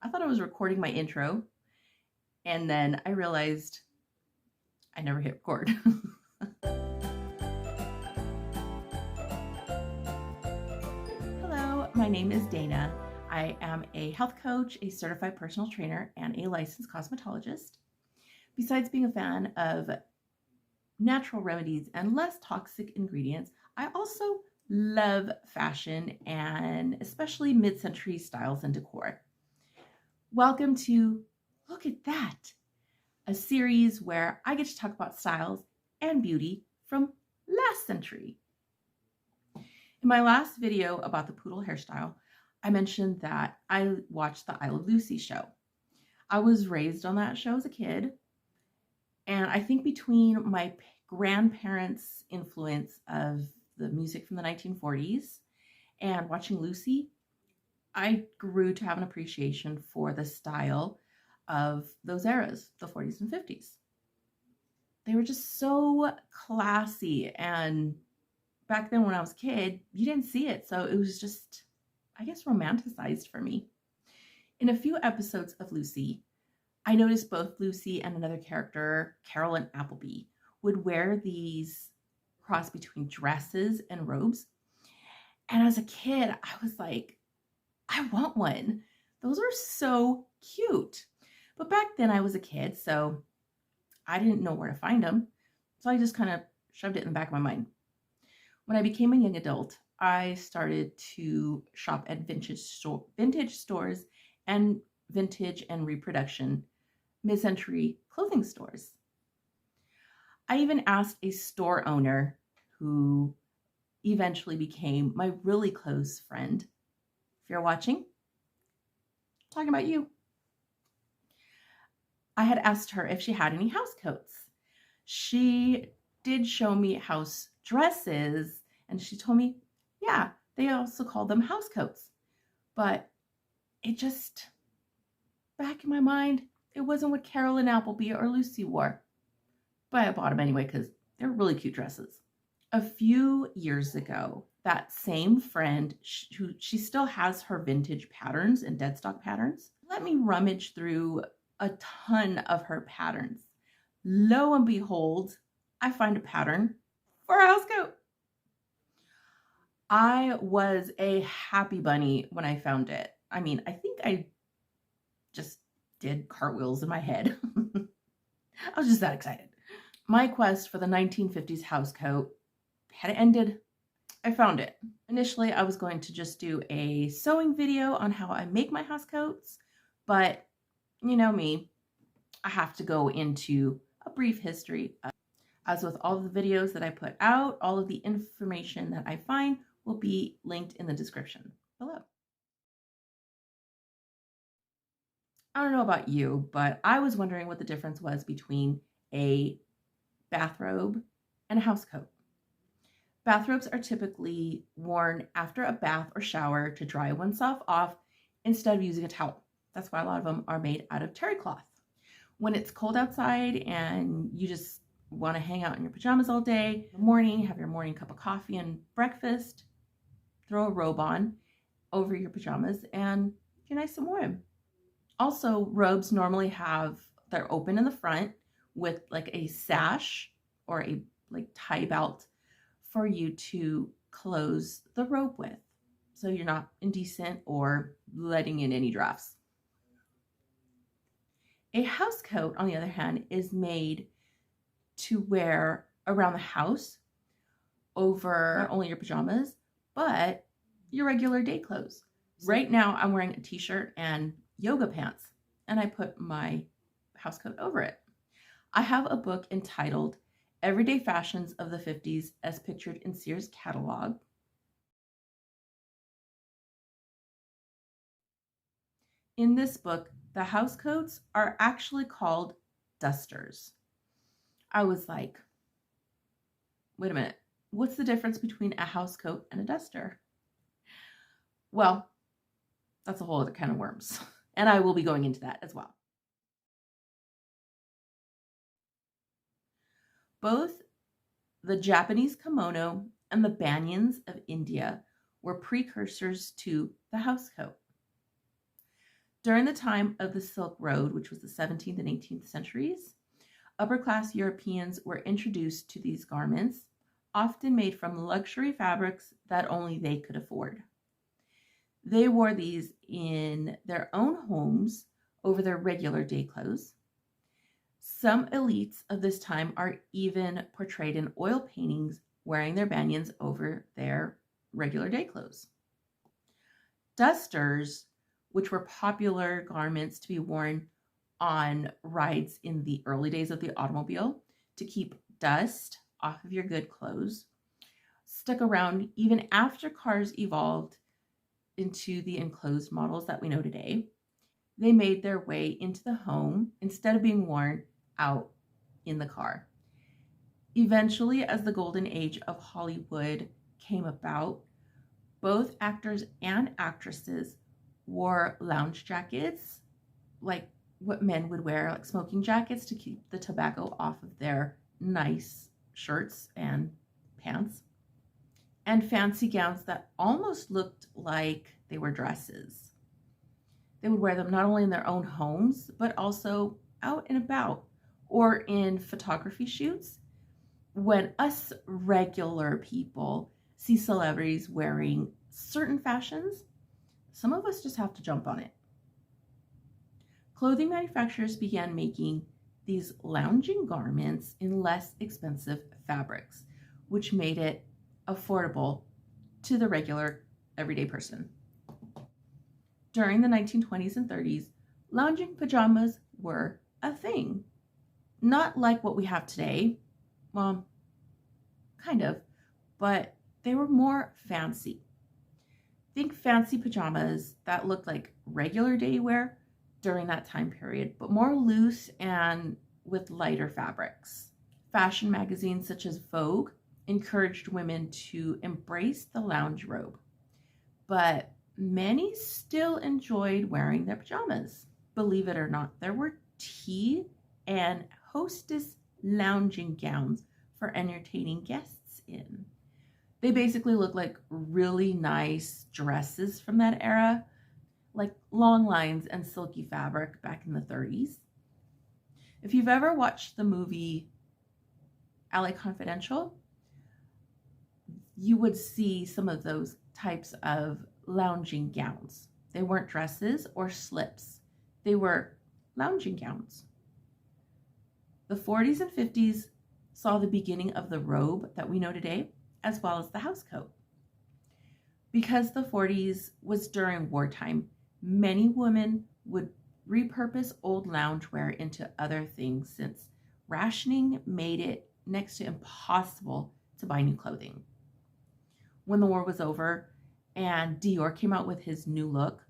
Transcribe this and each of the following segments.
I thought I was recording my intro, and then I realized I never hit record. Hello, my name is Dana. I am a health coach, a certified personal trainer, and a licensed cosmetologist. Besides being a fan of natural remedies and less toxic ingredients, I also love fashion and especially mid-century styles and decor. Welcome to Look at That, a series where I get to talk about styles and beauty from last century. In my last video about the poodle hairstyle, I mentioned that I watched the I Love Lucy show. I was raised on that show as a kid, and I think between my grandparents' influence of the music from the 1940s and watching Lucy, I grew to have an appreciation for the style of those eras, the 40s and 50s. They were just so classy, and back then when I was a kid, you didn't see it, so it was just, I guess, romanticized for me. In a few episodes of Lucy, I noticed both Lucy and another character, Carolyn Appleby, would wear these cross between dresses and robes. And as a kid, I was like, I want one. Those are so cute. But back then I was a kid, so I didn't know where to find them. So I just kind of shoved it in the back of my mind. When I became a young adult, I started to shop at vintage stores and vintage and reproduction mid-century clothing stores. I even asked a store owner who eventually became my really close friend. If you're watching, I'm talking about you. I had asked her if she had any house coats. She did show me house dresses, and she told me, yeah, they also call them house coats. But it just, back in my mind, it wasn't what Carolyn Appleby or Lucy wore. But I bought them anyway because they're really cute dresses. A few years ago, that same friend, she still has her vintage patterns and dead stock patterns, let me rummage through a ton of her patterns. Lo and behold, I find a pattern for a house coat. I was a happy bunny when I found it. I mean, I think I just did cartwheels in my head. I was just that excited. My quest for the 1950s house coat had ended. I found it. Initially, I was going to just do a sewing video on how I make my house coats, but you know me, I have to go into a brief history. As with all of the videos that I put out, all of the information that I find will be linked in the description below. I don't know about you, but I was wondering what the difference was between a bathrobe and a house coat. Bathrobes are typically worn after a bath or shower to dry oneself off instead of using a towel. That's why a lot of them are made out of terry cloth. When it's cold outside and you just want to hang out in your pajamas all day, in the morning, have your morning cup of coffee and breakfast, throw a robe on over your pajamas and you're nice and warm. Also, robes normally they're open in the front with like a sash or a tie belt for you to close the robe with, so you're not indecent or letting in any drafts. A house coat, on the other hand, is made to wear around the house over not only your pajamas, but your regular day clothes. Right now, I'm wearing a t-shirt and yoga pants, and I put my house coat over it. I have a book entitled Everyday Fashions of the 50s as Pictured in Sears Catalog. In this book, the house coats are actually called dusters. I was like, wait a minute, what's the difference between a house coat and a duster? Well, that's a whole other can of worms, and I will be going into that as well. Both the Japanese kimono and the banyans of India were precursors to the house coat. During the time of the Silk Road, which was the 17th and 18th centuries, upper-class Europeans were introduced to these garments, often made from luxury fabrics that only they could afford. They wore these in their own homes over their regular day clothes. Some elites of this time are even portrayed in oil paintings wearing their banyans over their regular day clothes. Dusters, which were popular garments to be worn on rides in the early days of the automobile to keep dust off of your good clothes, stuck around even after cars evolved into the enclosed models that we know today. They made their way into the home instead of being worn out in the car. Eventually, as the golden age of Hollywood came about, both actors and actresses wore lounge jackets, like what men would wear, like smoking jackets to keep the tobacco off of their nice shirts and pants, and fancy gowns that almost looked like they were dresses. They would wear them not only in their own homes, but also out and about or in photography shoots. When us regular people see celebrities wearing certain fashions, some of us just have to jump on it. Clothing manufacturers began making these lounging garments in less expensive fabrics, which made it affordable to the regular everyday person. During the 1920s and 30s, lounging pajamas were a thing. Not like what we have today. Well, kind of, but they were more fancy. Think fancy pajamas that looked like regular day wear during that time period, but more loose and with lighter fabrics. Fashion magazines such as Vogue encouraged women to embrace the lounge robe, but many still enjoyed wearing their pajamas. Believe it or not, there were tea and hostess lounging gowns for entertaining guests in. They basically look like really nice dresses from that era, like long lines and silky fabric back in the 30s. If you've ever watched the movie LA Confidential, you would see some of those types of lounging gowns. They weren't dresses or slips. They were lounging gowns. The 40s and 50s saw the beginning of the robe that we know today, as well as the housecoat. Because the 40s was during wartime, many women would repurpose old loungewear into other things since rationing made it next to impossible to buy new clothing. When the war was over and Dior came out with his new look,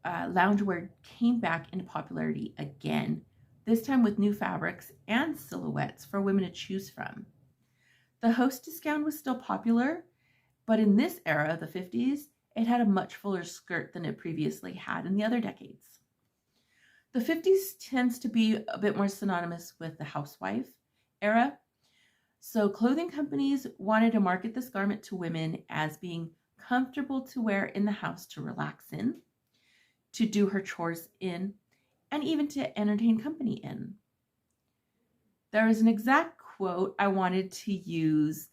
loungewear came back into popularity again, this time with new fabrics and silhouettes for women to choose from. The hostess gown was still popular, but in this era, the 50s, it had a much fuller skirt than it previously had in the other decades. The 50s tends to be a bit more synonymous with the housewife era, so clothing companies wanted to market this garment to women as being comfortable to wear in the house to relax in, to do her chores in, and even to entertain company in. There is an exact quote I wanted to use,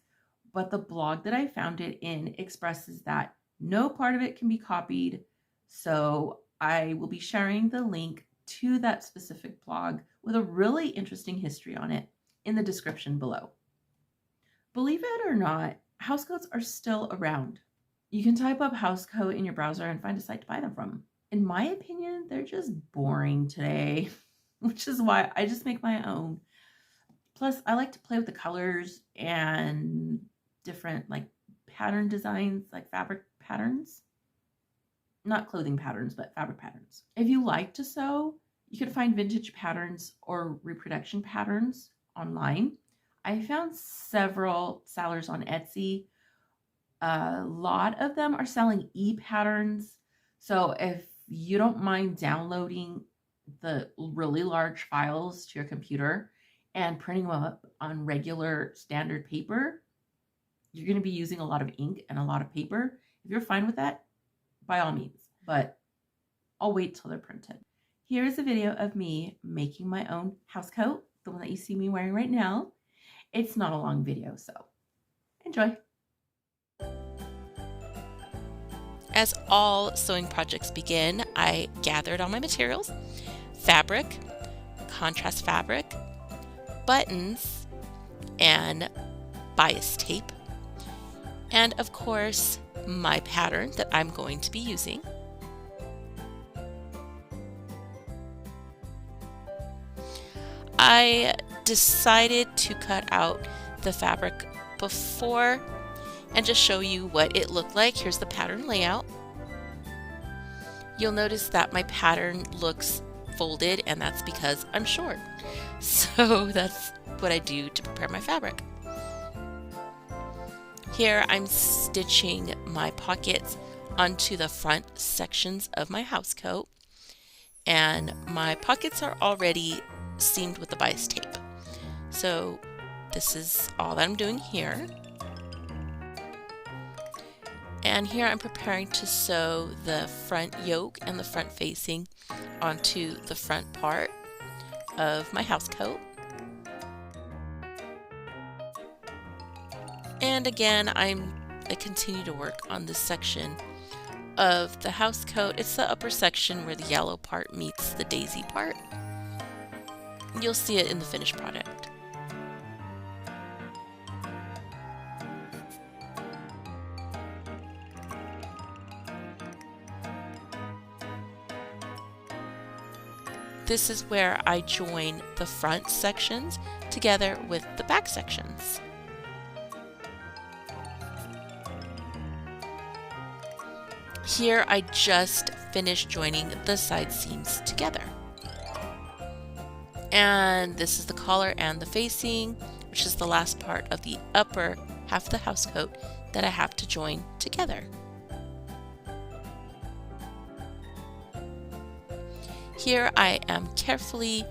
but the blog that I found it in expresses that no part of it can be copied, so I will be sharing the link to that specific blog with a really interesting history on it in the description below. Believe it or not, housecoats are still around. You can type up housecoat in your browser and find a site to buy them from. In my opinion, they're just boring today, which is why I just make my own. Plus, I like to play with the colors and different like pattern designs, like fabric patterns. Not clothing patterns, but fabric patterns. If you like to sew, you can find vintage patterns or reproduction patterns online. I found several sellers on Etsy. A lot of them are selling e-patterns. So if you don't mind downloading the really large files to your computer and printing them up on regular standard paper, you're going to be using a lot of ink and a lot of paper. If you're fine with that, by all means. But I'll wait till they're printed. Here's a video of me making my own house coat, the one that you see me wearing right now. It's not a long video, so enjoy. As all sewing projects begin, I gathered all my materials: fabric, contrast fabric, buttons, and bias tape, and of course my pattern that I'm going to be using. I decided to cut out the fabric before and just show you what it looked like. Here's the pattern layout. You'll notice that my pattern looks folded, and that's because I'm short. So that's what I do to prepare my fabric. Here I'm stitching my pockets onto the front sections of my house coat, and my pockets are already seamed with the bias tape. So this is all that I'm doing here. And here I'm preparing to sew the front yoke and the front facing onto the front part of my house coat. And again, I continue to work on this section of the house coat. It's the upper section where the yellow part meets the daisy part. You'll see it in the finished product. This is where I join the front sections together with the back sections. Here I just finished joining the side seams together. And this is the collar and the facing, which is the last part of the upper half of the house coat that I have to join together. Here I am carefully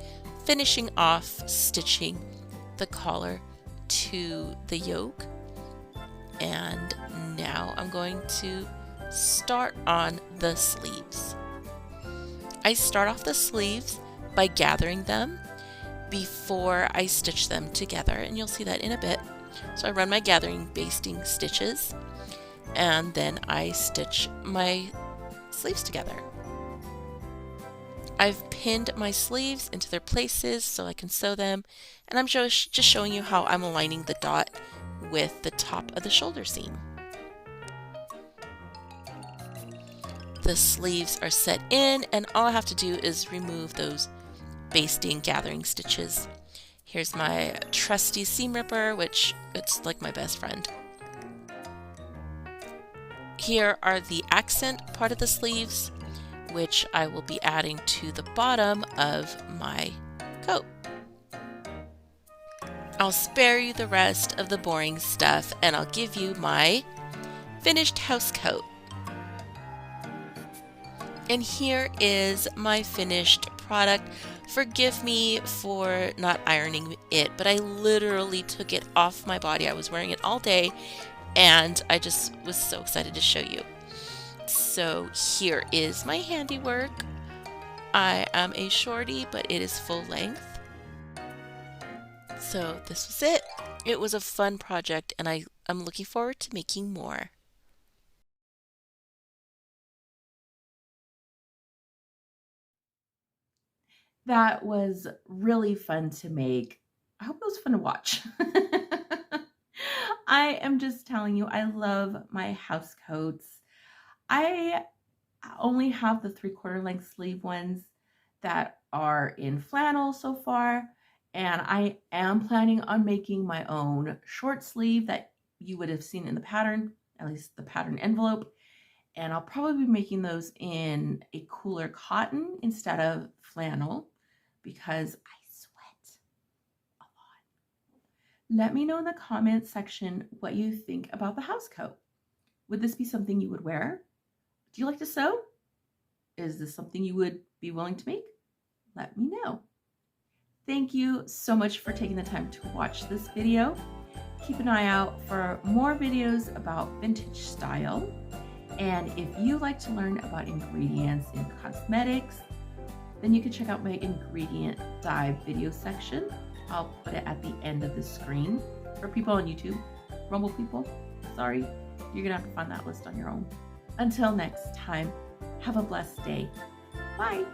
finishing off stitching the collar to the yoke, and now I'm going to start on the sleeves. I start off the sleeves by gathering them before I stitch them together, and you'll see that in a bit. So I run my gathering basting stitches, and then I stitch my sleeves together. I've pinned my sleeves into their places so I can sew them, and I'm just showing you how I'm aligning the dot with the top of the shoulder seam. The sleeves are set in, and all I have to do is remove those basting gathering stitches. Here's my trusty seam ripper, which it's like my best friend. Here are the accent part of the sleeves, which I will be adding to the bottom of my coat. I'll spare you the rest of the boring stuff, and I'll give you my finished house coat. And here is my finished product. Forgive me for not ironing it, but I literally took it off my body. I was wearing it all day, and I just was so excited to show you. So here is my handiwork. I am a shorty, but it is full length. So this was it. It was a fun project, and I'm looking forward to making more. That was really fun to make. I hope it was fun to watch. I am just telling you, I love my house coats. I only have the 3/4 length sleeve ones that are in flannel so far, and I am planning on making my own short sleeve that you would have seen in the pattern, at least the pattern envelope, and I'll probably be making those in a cooler cotton instead of flannel because I sweat a lot. Let me know in the comments section what you think about the house coat. Would this be something you would wear? Do you like to sew? Is this something you would be willing to make? Let me know. Thank you so much for taking the time to watch this video. Keep an eye out for more videos about vintage style. And if you like to learn about ingredients in cosmetics, then you can check out my ingredient dive video section. I'll put it at the end of the screen. For people on YouTube, Rumble people, sorry, you're gonna have to find that list on your own. Until next time, have a blessed day. Bye.